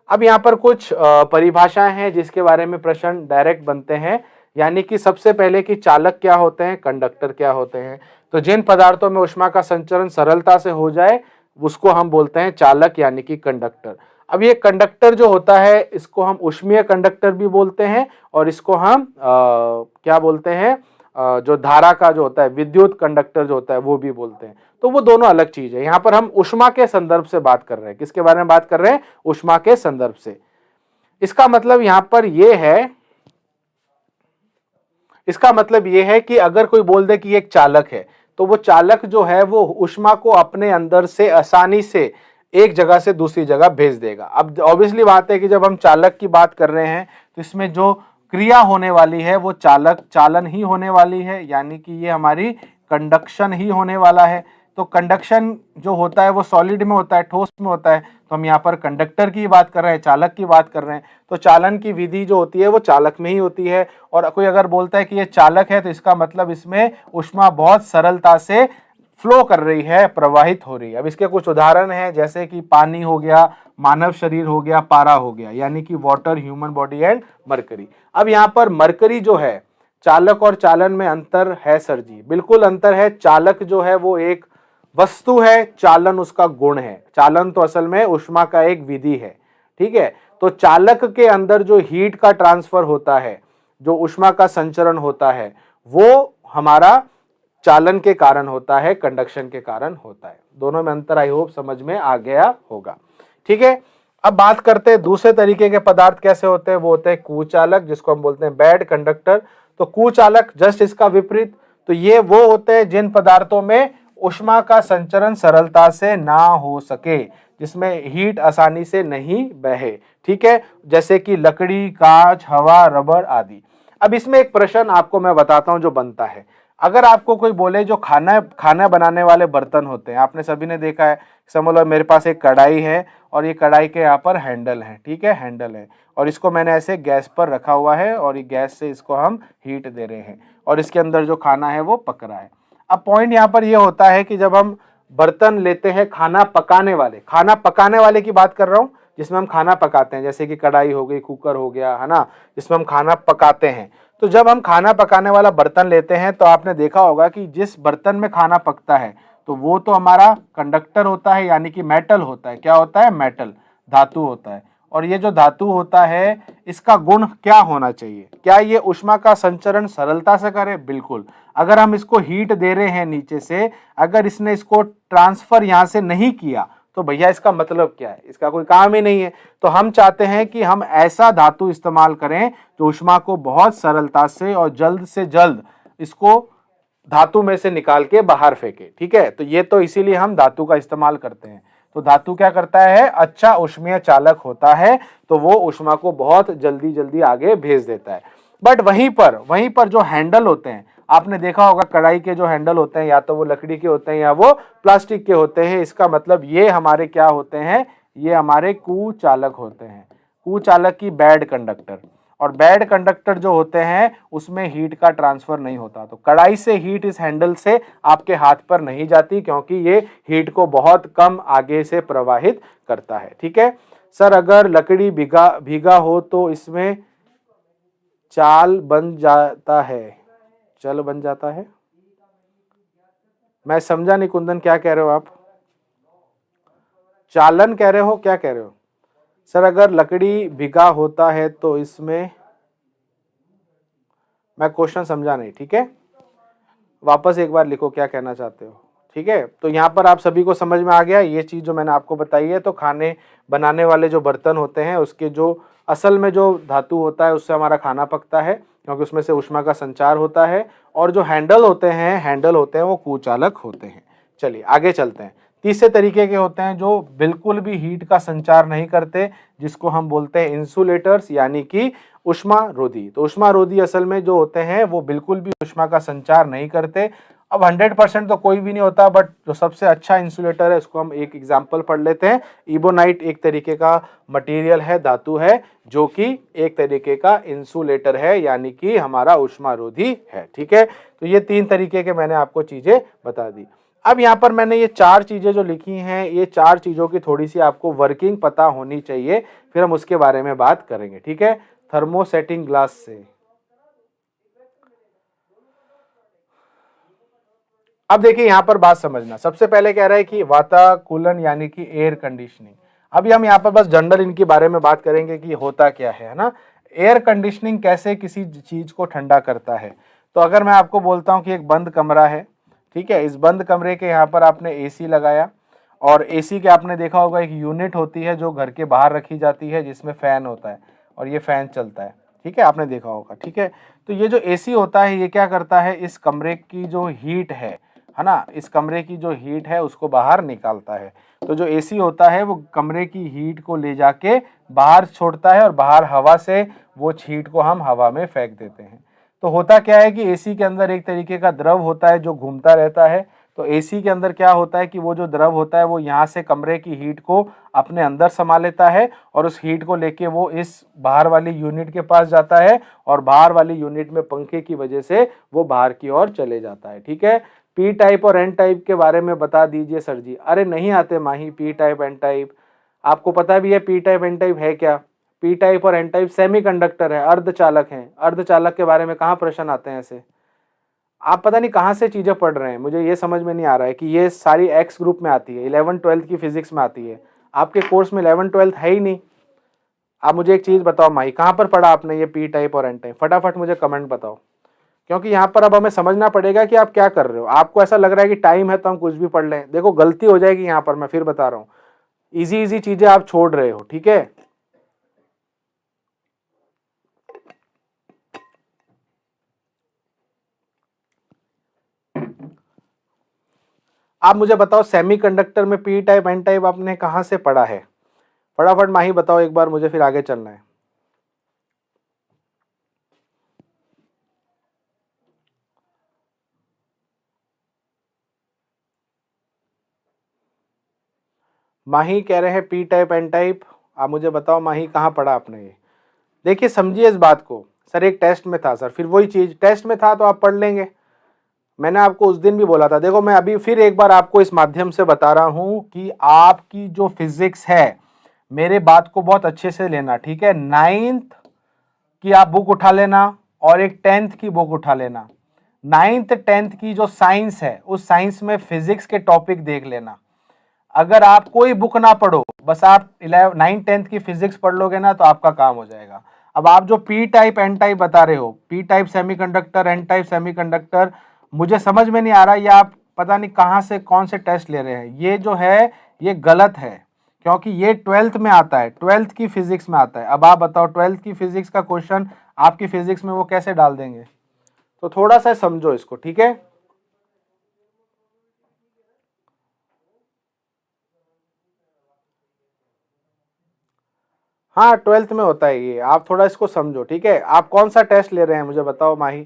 अब यहाँ पर कुछ परिभाषाएं हैं जिसके बारे में प्रश्न डायरेक्ट बनते हैं, यानी कि सबसे पहले कि चालक क्या होते हैं, कंडक्टर क्या होते हैं। तो जिन पदार्थों में ऊष्मा का संचरण सरलता से हो जाए उसको हम बोलते हैं चालक यानी कि कंडक्टर। अब ये कंडक्टर जो होता है इसको हम ऊष्मीय कंडक्टर भी बोलते हैं, और इसको हम क्या बोलते हैं, जो धारा का जो होता है विद्युत कंडक्टर जो होता है वो भी बोलते हैं। तो वो दोनों अलग चीज है। यहाँ पर हम ऊष्मा के संदर्भ से बात कर रहे हैं, किसके बारे में बात कर रहे हैं, ऊष्मा के संदर्भ से। इसका मतलब यहां पर यह है कि अगर कोई बोल दे कि एक चालक है तो वो चालक जो है वो ऊष्मा को अपने अंदर से आसानी से एक जगह से दूसरी जगह भेज देगा। अब ऑब्वियसली बात है कि जब हम चालक की बात कर रहे हैं तो इसमें जो क्रिया होने वाली है वो चालन ही होने वाली है, यानी कि ये हमारी कंडक्शन ही होने वाला है। तो कंडक्शन जो होता है वो सॉलिड में होता है, ठोस में होता है, तो हम यहाँ पर कंडक्टर की बात कर रहे हैं, चालक की बात कर रहे हैं। तो चालन की विधि जो होती है वो चालक में ही होती है, और कोई अगर बोलता है कि ये चालक है तो इसका मतलब इसमें ऊष्मा बहुत सरलता से फ्लो कर रही है, प्रवाहित हो रही है। अब इसके कुछ उदाहरण हैं, जैसे कि पानी हो गया, मानव शरीर हो गया, पारा हो गया, यानी कि water, human body and mercury. अब यहाँ पर मरकरी जो है, चालक और चालन में अंतर है सर जी, बिल्कुल अंतर है। चालक जो है वो एक वस्तु है, चालन उसका गुण है। चालन तो असल में ऊष्मा का एक विधि है, ठीक है। तो चालक के अंदर जो हीट का ट्रांसफर होता है, जो ऊष्मा का संचरण होता है, वो हमारा चालन के कारण होता है, कंडक्शन के कारण होता है। दोनों में अंतर आई होप समझ में आ गया होगा, ठीक है। अब बात करते हैं दूसरे तरीके के पदार्थ कैसे होते हैं, वो होते हैं कुचालक, जिसको हम बोलते हैं बेड कंडक्टर। तो कुचालक जस्ट इसका विपरीत। तो ये वो होते हैं जिन पदार्थों में ऊष्मा का संचरण सरलता से ना हो सके, जिसमें हीट आसानी से नहीं बहे, ठीक है, जैसे कि लकड़ी, कांच, हवा, रबर आदि। अब इसमें एक प्रश्न आपको मैं बताता हूं जो बनता है। अगर आपको कोई बोले जो खाना बनाने वाले बर्तन होते हैं, आपने सभी ने देखा है, समझ लो मेरे पास एक कढ़ाई है और ये कढ़ाई के यहाँ पर हैंडल है, ठीक है, हैंडल है, और इसको मैंने ऐसे गैस पर रखा हुआ है और ये गैस से इसको हम हीट दे रहे हैं और इसके अंदर जो खाना है वो पक रहा है। अब पॉइंट यहाँ पर ये होता है कि जब हम बर्तन लेते हैं खाना पकाने वाले की बात कर रहा हूं, जिसमें हम खाना पकाते हैं, जैसे कि कढ़ाई हो गई, कुकर हो गया, है ना, जिसमें हम खाना पकाते हैं। तो जब हम खाना पकाने वाला बर्तन लेते हैं तो आपने देखा होगा कि जिस बर्तन में खाना पकता है तो वो तो हमारा कंडक्टर होता है, यानी कि मेटल होता है। क्या होता है? मेटल, धातु होता है। और ये जो धातु होता है इसका गुण क्या होना चाहिए? क्या ये ऊष्मा का संचरण सरलता से करे? बिल्कुल। अगर हम इसको हीट दे रहे हैं नीचे से, अगर इसने इसको ट्रांसफर यहां से नहीं किया तो भैया इसका मतलब क्या है? इसका कोई काम ही नहीं है। तो हम चाहते हैं कि हम ऐसा धातु इस्तेमाल करें जो ऊष्मा को बहुत सरलता से जल्द इसको धातु में से निकाल के बाहर फेंके। ठीक है, तो ये तो इसीलिए हम धातु का इस्तेमाल करते हैं। तो धातु क्या करता है? अच्छा ऊष्मीय चालक होता है, तो वो ऊष्मा को बहुत जल्दी जल्दी आगे भेज देता है। बट वहीं पर जो हैंडल होते हैं, आपने देखा होगा कढ़ाई के जो हैंडल होते हैं या तो वो लकड़ी के होते हैं या वो प्लास्टिक के होते हैं। इसका मतलब ये हमारे क्या होते हैं? ये हमारे कुचालक होते हैं। कुचालक की बैड कंडक्टर। और बैड कंडक्टर जो होते हैं उसमें हीट का ट्रांसफर नहीं होता। तो कढ़ाई से हीट इस हैंडल से आपके हाथ पर नहीं जाती, क्योंकि ये हीट को बहुत कम आगे से प्रवाहित करता है। ठीक है सर, अगर लकड़ी भीगा हो तो इसमें चाल बन जाता है, चल बन जाता है? मैं समझा नहीं कुंदन, क्या कह रहे हो आप? चालन कह रहे हो, क्या कह रहे हो? सर अगर लकड़ी भिगा होता है तो इसमें, मैं क्वेश्चन समझा नहीं। ठीक है, वापस एक बार लिखो क्या कहना चाहते हो। ठीक है, तो यहाँ पर आप सभी को समझ में आ गया ये चीज जो मैंने आपको बताई है। तो खाने बनाने वाले जो बर्तन होते हैं उसके जो असल में जो धातु होता है उससे हमारा खाना पकता है, क्योंकि उसमें से ऊष्मा का संचार होता है। और जो हैंडल होते हैं वो कुचालक होते हैं। चलिए आगे चलते हैं। तीसरे तरीके के होते हैं जो बिल्कुल भी हीट का संचार नहीं करते, जिसको हम बोलते हैं इंसुलेटर्स, यानी कि ऊष्मारोधी। तो ऊष्मारोधी असल में जो होते हैं वो बिल्कुल भी ऊष्मा का संचार नहीं करते। अब 100% तो कोई भी नहीं होता, बट जो सबसे अच्छा इंसुलेटर है उसको हम एक एग्जांपल पढ़ लेते हैं। इबोनाइट एक तरीके का मटेरियल है, धातु है, जो कि एक तरीके का इंसुलेटर है, यानी कि हमारा ऊष्मारोधी है। ठीक है, तो ये 3 तरीके के मैंने आपको चीजें बता दी। अब यहाँ पर मैंने ये 4 चीजें जो लिखी हैं, ये 4 चीजों की थोड़ी सी आपको वर्किंग पता होनी चाहिए, फिर हम उसके बारे में बात करेंगे। ठीक है, थर्मोसेटिंग ग्लास से अब देखिए यहाँ पर बात समझना। सबसे पहले कह रहा है कि वाताकुलन यानी कि एयर कंडीशनिंग। अभी हम यहाँ पर बस जनरल इनके बारे में बात करेंगे कि होता क्या है ना। एयर कंडीशनिंग कैसे किसी चीज को ठंडा करता है। तो अगर मैं आपको बोलता हूँ कि एक बंद कमरा है, ठीक है, इस बंद कमरे के यहाँ पर आपने एसी लगाया, और एसी के आपने देखा होगा एक यूनिट होती है जो घर के बाहर रखी जाती है, जिसमें फैन होता है और ये फैन चलता है। ठीक है, आपने देखा होगा। ठीक है, तो ये जो एसी होता है ये क्या करता है? इस कमरे की जो हीट है ना, इस कमरे की जो हीट है उसको बाहर निकालता है। तो जो एसी होता है वो कमरे की हीट को ले जाके बाहर छोड़ता है, और बाहर हवा से वो हीट को हम हवा में फेंक देते हैं। तो होता क्या है कि एसी के अंदर एक तरीके का द्रव होता है जो घूमता रहता है। तो एसी के अंदर क्या होता है कि वो जो द्रव होता है वो यहाँ से कमरे की हीट को अपने अंदर समा लेता है, और उस हीट को लेके वो इस बाहर वाली यूनिट के पास जाता है, और बाहर वाली यूनिट में पंखे की वजह से वो बाहर की ओर चले जाता है। ठीक है, पी टाइप और एन टाइप के बारे में बता दीजिए सर जी। अरे नहीं आते माही, पी टाइप एन टाइप आपको पता भी है? पी टाइप एन टाइप है क्या? पी टाइप और एन टाइप सेमीकंडक्टर है, अर्धचालक हैं। अर्धचालक के बारे में कहाँ प्रश्न आते हैं ऐसे? आप पता नहीं कहाँ से चीजें पढ़ रहे हैं, मुझे ये समझ में नहीं आ रहा है कि ये सारी एक्स ग्रुप में आती है, 11th-12th की फिजिक्स में आती है। आपके कोर्स में 11th-12th है ही नहीं। आप मुझे एक चीज बताओ माही, कहाँ पर पढ़ा आपने ये पी टाइप और एन टाइप? फटाफट मुझे कमेंट बताओ, क्योंकि यहाँ पर अब हमें समझना पड़ेगा कि आप क्या कर रहे हो। आपको ऐसा लग रहा है कि टाइम है तो हम कुछ भी पढ़ लें, देखो गलती हो जाएगी यहाँ पर। मैं फिर बता रहा हूँ, इजी इजी चीजें आप छोड़ रहे हो। ठीक है, आप मुझे बताओ सेमीकंडक्टर में पी टाइप एन टाइप आपने कहाँ से पढ़ा है? फटाफट माही बताओ एक बार, मुझे फिर आगे चलना है। माही कह रहे हैं पी टाइप एन टाइप। आप मुझे बताओ माही कहाँ पढ़ा आपने ये? देखिए समझिए इस बात को, सर एक टेस्ट में था सर, फिर वही चीज टेस्ट में था तो आप पढ़ लेंगे। मैंने आपको उस दिन भी बोला था, देखो मैं अभी फिर एक बार आपको इस माध्यम से बता रहा हूं कि आपकी जो फिजिक्स है, मेरे बात को बहुत अच्छे से लेना, ठीक है। 9th की आप बुक उठा लेना और एक 10th की बुक उठा लेना। 9th 10th की जो साइंस है, उस साइंस में फिजिक्स के टॉपिक देख लेना। अगर आप कोई बुक ना पढ़ो, बस आप 9 10th की फिजिक्स पढ़ लोगे ना, तो आपका काम हो जाएगा। अब आप जो पी टाइप एन टाइप बता रहे हो, P type semiconductor N type semiconductor, मुझे समझ में नहीं आ रहा ये आप पता नहीं कहां से कौन से टेस्ट ले रहे हैं। ये जो है ये गलत है, क्योंकि ये 12th में आता है, 12th की फिजिक्स में आता है। अब आप बताओ 12th की फिजिक्स का क्वेश्चन आपकी फिजिक्स में वो कैसे डाल देंगे? तो थोड़ा सा समझो इसको, ठीक है। हाँ 12th में होता है ये, आप थोड़ा इसको समझो, ठीक है। आप कौन सा टेस्ट ले रहे हैं मुझे बताओ माही,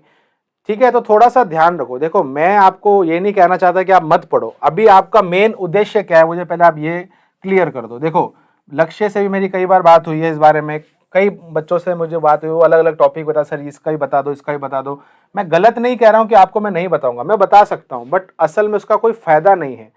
ठीक है। तो थोड़ा सा ध्यान रखो। देखो मैं आपको ये नहीं कहना चाहता कि आप मत पढ़ो, अभी आपका मेन उद्देश्य क्या है मुझे पहले आप ये क्लियर कर दो। देखो लक्ष्य से भी मेरी कई बार बात हुई है इस बारे में, कई बच्चों से मुझे बात हुई, वो अलग अलग टॉपिक बता, सर इसका ही बता दो, इसका ही बता दो। मैं गलत नहीं कह रहा हूँ कि आपको मैं नहीं बताऊंगा, मैं बता सकता हूँ, बट असल में उसका कोई फायदा नहीं है।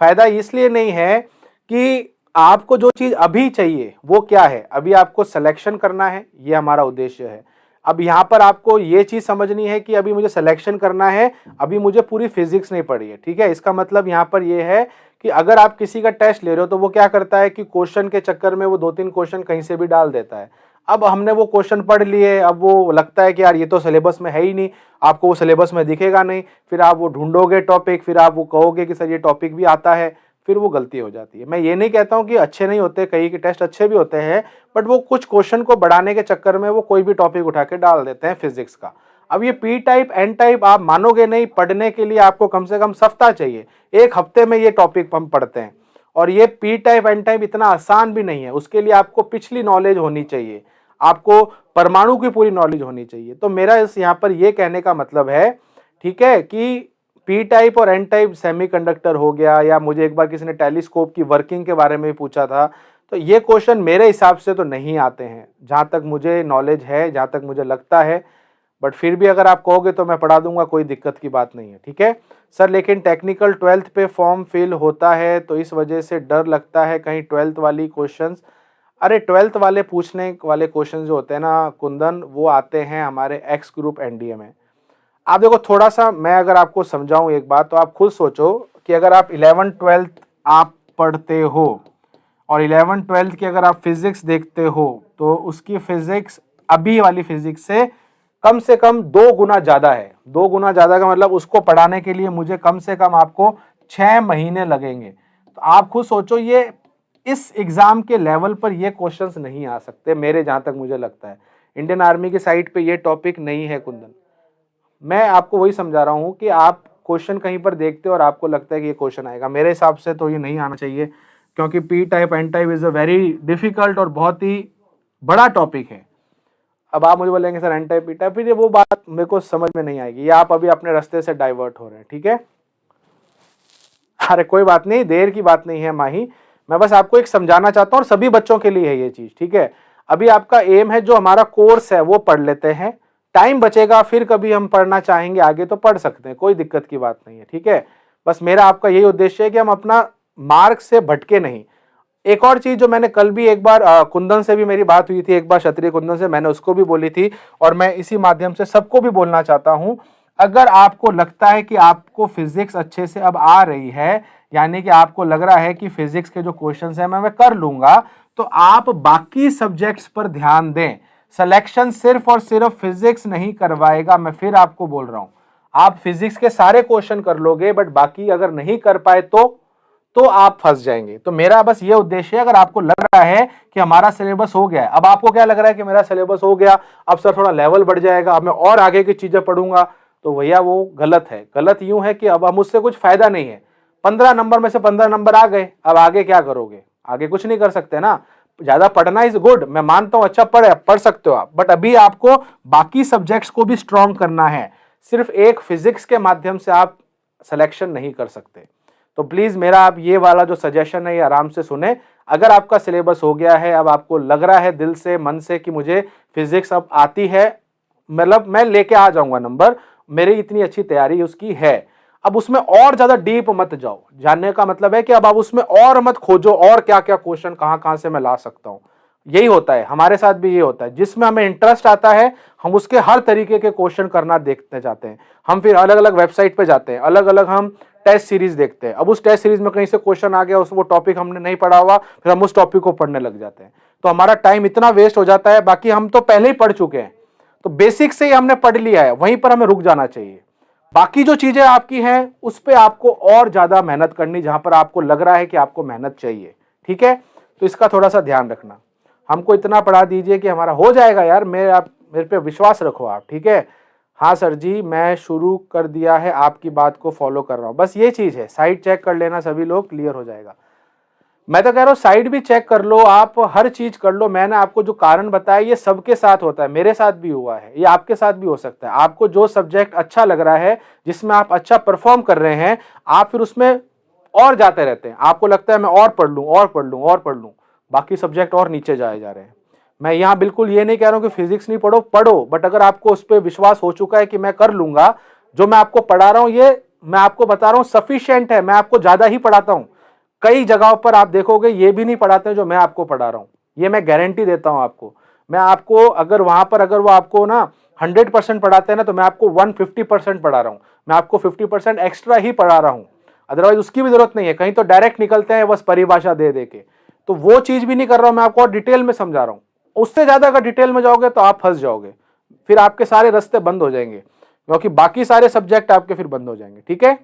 फायदा इसलिए नहीं है कि आपको जो चीज अभी चाहिए वो क्या है, अभी आपको सिलेक्शन करना है, ये हमारा उद्देश्य है। अब यहाँ पर आपको ये चीज समझनी है कि अभी मुझे सिलेक्शन करना है, अभी मुझे पूरी फिजिक्स नहीं पढ़ी है, ठीक है। इसका मतलब यहाँ पर ये है कि अगर आप किसी का टेस्ट ले रहे हो तो वो क्या करता है कि क्वेश्चन के चक्कर में वो 2-3 क्वेश्चन कहीं से भी डाल देता है। अब हमने वो क्वेश्चन पढ़ लिए, अब वो लगता है कि यार ये तो सिलेबस में है ही नहीं, आपको वो सिलेबस में दिखेगा नहीं, फिर आप वो ढूंढोगे टॉपिक, फिर आप वो कहोगे कि सर ये टॉपिक भी आता है, फिर वो गलती हो जाती है। मैं ये नहीं कहता हूं कि अच्छे नहीं होते, कई के टेस्ट अच्छे भी होते हैं, बट वो कुछ क्वेश्चन को बढ़ाने के चक्कर में वो कोई भी टॉपिक उठा के डाल देते हैं फिजिक्स का। अब ये पी टाइप एन टाइप आप मानोगे नहीं, पढ़ने के लिए आपको कम से कम सप्ताह चाहिए, 1 हफ्ते में ये टॉपिक हम पढ़ते हैं। और ये पी टाइप एन टाइप इतना आसान भी नहीं है, उसके लिए आपको पिछली नॉलेज होनी चाहिए, आपको परमाणु की पूरी नॉलेज होनी चाहिए। तो मेरा इस यहाँ पर ये कहने का मतलब है, ठीक है, कि पी टाइप और एन टाइप सेमीकंडक्टर हो गया, या मुझे एक बार किसी ने टेलीस्कोप की वर्किंग के बारे में पूछा था, तो ये क्वेश्चन मेरे हिसाब से तो नहीं आते हैं, जहां तक मुझे नॉलेज है, जहां तक मुझे लगता है। बट फिर भी अगर आप कहोगे तो मैं पढ़ा दूंगा, कोई दिक्कत की बात नहीं है, ठीक है सर। लेकिन टेक्निकल 12th पे फॉर्म फिल होता है, तो इस वजह से डर लगता है कहीं 12th वाली क्वेश्चंस, अरे 12th वाले पूछने वाले क्वेश्चन जो होते हैं ना कुंदन, वो आते हैं हमारे एक्स ग्रुप एनडीए में। आप देखो थोड़ा सा मैं अगर आपको समझाऊं एक बात, तो आप खुद सोचो कि अगर आप 11th 12th आप पढ़ते हो और 11th 12th की अगर आप फिजिक्स देखते हो, तो उसकी फिजिक्स अभी वाली फिजिक्स से कम 2 गुना ज्यादा है। 2 गुना ज्यादा का मतलब उसको पढ़ाने के लिए मुझे कम से कम आपको 6 महीने लगेंगे। तो आप खुद सोचो, ये इस एग्जाम के लेवल पर ये क्वेश्चंस नहीं आ सकते मेरे जहां तक मुझे लगता है। इंडियन आर्मी की साइट पे ये टॉपिक नहीं है कुंदन। मैं आपको वही समझा रहा हूं कि आप क्वेश्चन कहीं पर देखते हो और आपको लगता है कि ये क्वेश्चन आएगा, मेरे हिसाब से तो ये नहीं आना चाहिए, क्योंकि P type N type is a very difficult और बहुत ही बड़ा टॉपिक है। अब आप मुझे बोलेंगे sir N type P type, फिर ये वो बात मेरे को समझ में नहीं आएगी, या आप अभी अपने रास्ते से डाइवर्ट हो रहे हैं, ठीक है। अरे कोई बात नहीं, देर की बात नहीं है माही, मैं बस आपको एक समझाना चाहता हूँ, और सभी बच्चों के लिए है ये चीज, ठीक है। अभी आपका एम है जो हमारा कोर्स है वो पढ़ लेते हैं, टाइम बचेगा फिर कभी हम पढ़ना चाहेंगे आगे तो पढ़ सकते हैं, कोई दिक्कत की बात नहीं है, ठीक है। बस मेरा आपका यही उद्देश्य है कि हम अपना मार्ग से भटके नहीं। एक और चीज जो मैंने कल भी एक बार कुंदन से भी मेरी बात हुई थी, एक बार क्षत्रिय कुंदन से, मैंने उसको भी बोली थी, और मैं इसी माध्यम से सबको भी बोलना चाहता हूं, अगर आपको लगता है कि आपको फिजिक्स अच्छे से अब आ रही है, यानी कि आपको लग रहा है कि फिजिक्स के जो क्वेश्चंस हैं मैं कर लूंगा, तो आप बाकी सब्जेक्ट्स पर ध्यान दें। सिलेक्शन सिर्फ और सिर्फ फिजिक्स नहीं करवाएगा, मैं फिर आपको बोल रहा हूं। आप फिजिक्स के सारे क्वेश्चन कर लोगे, बट बाकी अगर नहीं कर पाए तो आप फंस जाएंगे। तो मेरा बस ये उद्देश्य है, अगर आपको लग रहा है कि हमारा सिलेबस हो गया है, अब आपको क्या लग रहा है कि मेरा सिलेबस हो गया, अब सर थोड़ा लेवल बढ़ जाएगा, अब मैं और आगे की चीजें पढ़ूंगा, तो भैया वो गलत है। गलत यूं है कि अब हम उससे कुछ फायदा नहीं है। 15 नंबर में से 15 नंबर आ गए, अब आगे क्या करोगे? आगे कुछ नहीं कर सकते ना। ज्यादा पढ़ना इज गुड, मैं मानता हूं, अच्छा पढ़ सकते हो आप, बट अभी आपको बाकी सब्जेक्ट्स को भी स्ट्रॉन्ग करना है। सिर्फ एक फिजिक्स के माध्यम से आप सिलेक्शन नहीं कर सकते। तो प्लीज मेरा आप ये वाला जो सजेशन है ये आराम से सुने। अगर आपका सिलेबस हो गया है, अब आपको लग रहा है दिल से मन से कि मुझे फिजिक्स अब आती है, मतलब मैं लेके आ जाऊंगा नंबर, मेरी इतनी अच्छी तैयारी उसकी है। अब उसमें और ज्यादा डीप मत जाओ, जानने का मतलब है कि अब आप उसमें और मत खोजो और क्या क्या क्वेश्चन कहां कहां से मैं ला सकता हूं। यही होता है, हमारे साथ भी ये होता है, जिसमें हमें इंटरेस्ट आता है हम उसके हर तरीके के क्वेश्चन करना देखते जाते हैं। हम फिर अलग अलग वेबसाइट पे जाते हैं, अलग अलग हम टेस्ट सीरीज देखते हैं। अब उस टेस्ट सीरीज में कहीं से क्वेश्चन आ गया, उस वो टॉपिक हमने नहीं पढ़ा हुआ, फिर हम उस टॉपिक को पढ़ने लग जाते हैं, तो हमारा टाइम इतना वेस्ट हो जाता है। बाकी हम तो पहले ही पढ़ चुके हैं, तो बेसिक से ही हमने पढ़ लिया है, वहीं पर हमें रुक जाना चाहिए। बाकी जो चीजें आपकी हैं उस पर आपको और ज्यादा मेहनत करनी, जहां पर आपको लग रहा है कि आपको मेहनत चाहिए। ठीक है, तो इसका थोड़ा सा ध्यान रखना। हमको इतना पढ़ा दीजिए कि हमारा हो जाएगा यार, मेरे पे विश्वास रखो आप। ठीक है, हाँ सर जी मैं शुरू कर दिया है, आपकी बात को फॉलो कर रहा हूं, बस ये चीज है। साइट चेक कर लेना सभी लोग, क्लियर हो जाएगा। मैं तो कह रहा हूं साइट भी चेक कर लो, आप हर चीज कर लो। मैंने आपको जो कारण बताया ये सबके साथ होता है, मेरे साथ भी हुआ है, ये आपके साथ भी हो सकता है। आपको जो सब्जेक्ट अच्छा लग रहा है, जिसमें आप अच्छा परफॉर्म कर रहे हैं, आप फिर उसमें और जाते रहते हैं। आपको लगता है मैं और पढ़ लूं और पढ़ लूं और पढ़ लूं, बाकी सब्जेक्ट और नीचे जाए जा रहे हैं। मैं यहाँ बिल्कुल ये नहीं कह रहा हूं कि फिजिक्स नहीं पढ़ो, पढ़ो, बट अगर आपको उस पर विश्वास हो चुका है कि मैं कर लूंगा, जो मैं आपको पढ़ा रहा हूं ये मैं आपको बता रहा हूं सफिशिएंट है, मैं आपको ज्यादा ही पढ़ाता हूं। कई जगहों पर आप देखोगे ये भी नहीं पढ़ाते हैं जो मैं आपको पढ़ा रहा हूं, ये मैं गारंटी देता हूं आपको। मैं आपको अगर वहां पर अगर वो आपको ना 100% पढ़ाते हैं ना, तो मैं आपको 150% पढ़ा रहा हूं, मैं आपको 50% एक्स्ट्रा ही पढ़ा रहा हूं, अदरवाइज उसकी भी जरूरत नहीं है। कहीं तो डायरेक्ट निकलते हैं बस परिभाषा दे दे के, तो वो चीज भी नहीं कर रहा हूं मैं आपको, और डिटेल में समझा रहा हूं। उससे ज्यादा अगर डिटेल में जाओगे तो आप फंस जाओगे, फिर आपके सारे रास्ते बंद हो जाएंगे, क्योंकि बाकी सारे सब्जेक्ट आपके फिर बंद हो जाएंगे। ठीक है,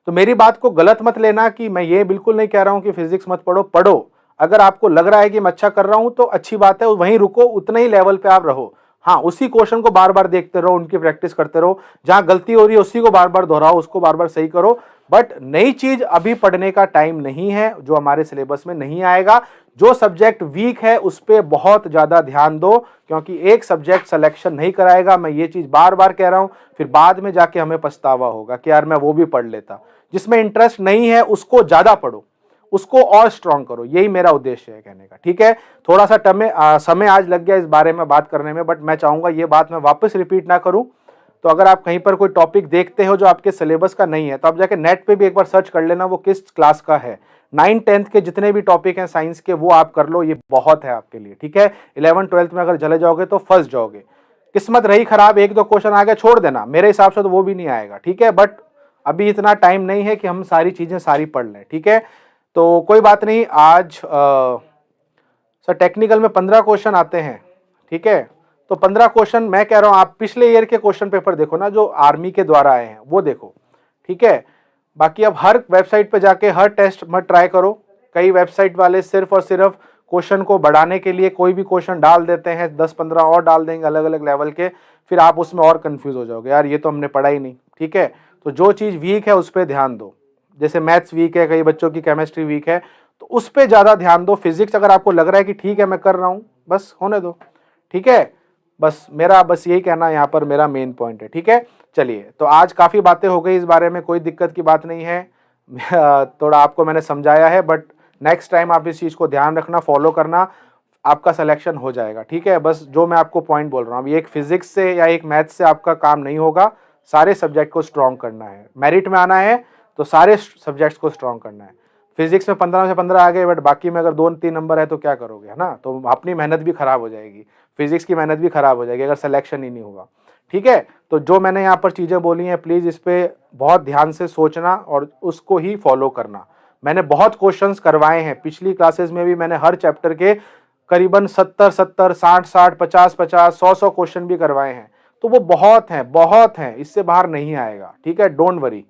तो मेरी बात को गलत मत लेना कि मैं ये बिल्कुल नहीं कह रहा हूं कि फिजिक्स मत पढ़ो, पढ़ो। अगर आपको लग रहा है कि मैं अच्छा कर रहा हूं तो अच्छी बात है, वहीं रुको, उतने ही लेवल पे आप रहो। हाँ, उसी क्वेश्चन को बार बार देखते रहो, उनकी प्रैक्टिस करते रहो, जहां गलती हो रही है उसी को बार बार दोहराओ, उसको बार बार सही करो। बट नई चीज अभी पढ़ने का टाइम नहीं है, जो हमारे सिलेबस में नहीं आएगा। जो सब्जेक्ट वीक है उस पर बहुत ज्यादा ध्यान दो, क्योंकि एक सब्जेक्ट सिलेक्शन नहीं कराएगा। मैं ये चीज बार बार कह रहा हूं, फिर बाद में जाके हमें पछतावा होगा कि यार मैं वो भी पढ़ लेता। जिसमें इंटरेस्ट नहीं है उसको ज्यादा पढ़ो, उसको और स्ट्रांग करो, यही मेरा उद्देश्य है कहने का। ठीक है, थोड़ा सा समय आज लग गया इस बारे में बात करने में, बट मैं चाहूंगा ये बात मैं वापस रिपीट ना करूं। तो अगर आप कहीं पर कोई टॉपिक देखते हो जो आपके सिलेबस का नहीं है, तो आप जाके नेट पे भी एक बार सर्च कर लेना वो किस क्लास का है। 9th-10th के जितने भी टॉपिक हैं साइंस के, वो आप कर लो, ये बहुत है आपके लिए। ठीक है, 11th-12th में अगर चले जाओगे तो फंस जाओगे। किस्मत रही खराब, एक दो क्वेश्चन आ गया, छोड़ देना, मेरे हिसाब से तो वो भी नहीं आएगा। ठीक है, बट अभी इतना टाइम नहीं है कि हम सारी चीजें सारी पढ़ लें। ठीक है, तो कोई बात नहीं। आज सर टेक्निकल में 15 क्वेश्चन आते हैं। ठीक है, तो 15 क्वेश्चन मैं कह रहा हूं आप पिछले ईयर के क्वेश्चन पेपर देखो ना, जो आर्मी के द्वारा आए हैं वो देखो। ठीक है, बाकी अब हर वेबसाइट पे जाके हर टेस्ट मत ट्राई करो। कई वेबसाइट वाले सिर्फ और सिर्फ क्वेश्चन को बढ़ाने के लिए कोई भी क्वेश्चन डाल देते हैं, 10-15 और डाल देंगे अलग अलग लेवल के, फिर आप उसमें और कंफ्यूज हो जाओगे, यार ये तो हमने पढ़ा ही नहीं। ठीक है, तो जो चीज़ वीक है उस पर ध्यान दो। जैसे मैथ्स वीक है, कई बच्चों की केमिस्ट्री वीक है, तो उस पर ज़्यादा ध्यान दो। फिजिक्स अगर आपको लग रहा है कि ठीक है मैं कर रहा हूँ, बस होने दो। ठीक है, बस यही कहना यहाँ पर मेरा मेन पॉइंट है। ठीक है, चलिए, तो आज काफ़ी बातें हो गई इस बारे में, कोई दिक्कत की बात नहीं है। थोड़ा आपको मैंने समझाया है, बट नेक्स्ट टाइम आप इस चीज़ को ध्यान रखना, फॉलो करना, आपका सिलेक्शन हो जाएगा। ठीक है, बस जो मैं आपको पॉइंट बोल रहा हूँ, अभी एक फिजिक्स से या एक मैथ्स से आपका काम नहीं होगा, सारे सब्जेक्ट को स्ट्रॉन्ग करना है। मेरिट में आना है तो सारे सब्जेक्ट्स को स्ट्रॉन्ग करना है। फिजिक्स में 15 में से 15 आ गए, बट बाकी में अगर 2-3 नंबर है तो क्या करोगे, है ना? तो अपनी मेहनत भी खराब हो जाएगी, फिजिक्स की मेहनत भी खराब हो जाएगी अगर सिलेक्शन ही नहीं होगा। ठीक है, तो जो मैंने यहाँ पर चीज़ें बोली हैं, प्लीज़ इस पर बहुत ध्यान से सोचना और उसको ही फॉलो करना। मैंने बहुत क्वेश्चंस करवाए हैं, पिछली क्लासेस में भी मैंने हर चैप्टर के करीबन 70, 60, 50, 100 क्वेश्चन भी करवाए हैं, तो वो बहुत हैं, इससे बाहर नहीं आएगा। ठीक है, डोंट वरी।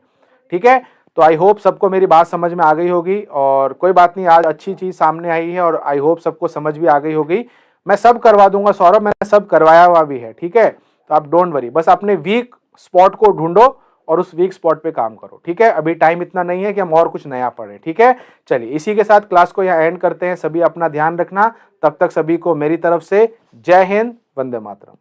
ठीक है, तो आई होप सबको मेरी बात समझ में आ गई होगी, और कोई बात नहीं, आज अच्छी चीज़ सामने आई है और आई होप सबको समझ भी आ गई होगी। मैं सब करवा दूंगा सौरभ, मैंने सब करवाया हुआ भी है। ठीक है, तो आप डोंट वरी, बस अपने वीक स्पॉट को ढूंढो और उस वीक स्पॉट पे काम करो। ठीक है, अभी टाइम इतना नहीं है कि हम और कुछ नया पढ़ें। ठीक है, चलिए इसी के साथ क्लास को यहाँ एंड करते हैं। सभी अपना ध्यान रखना, तब तक सभी को मेरी तरफ से जय हिंद, वंदे मातरम।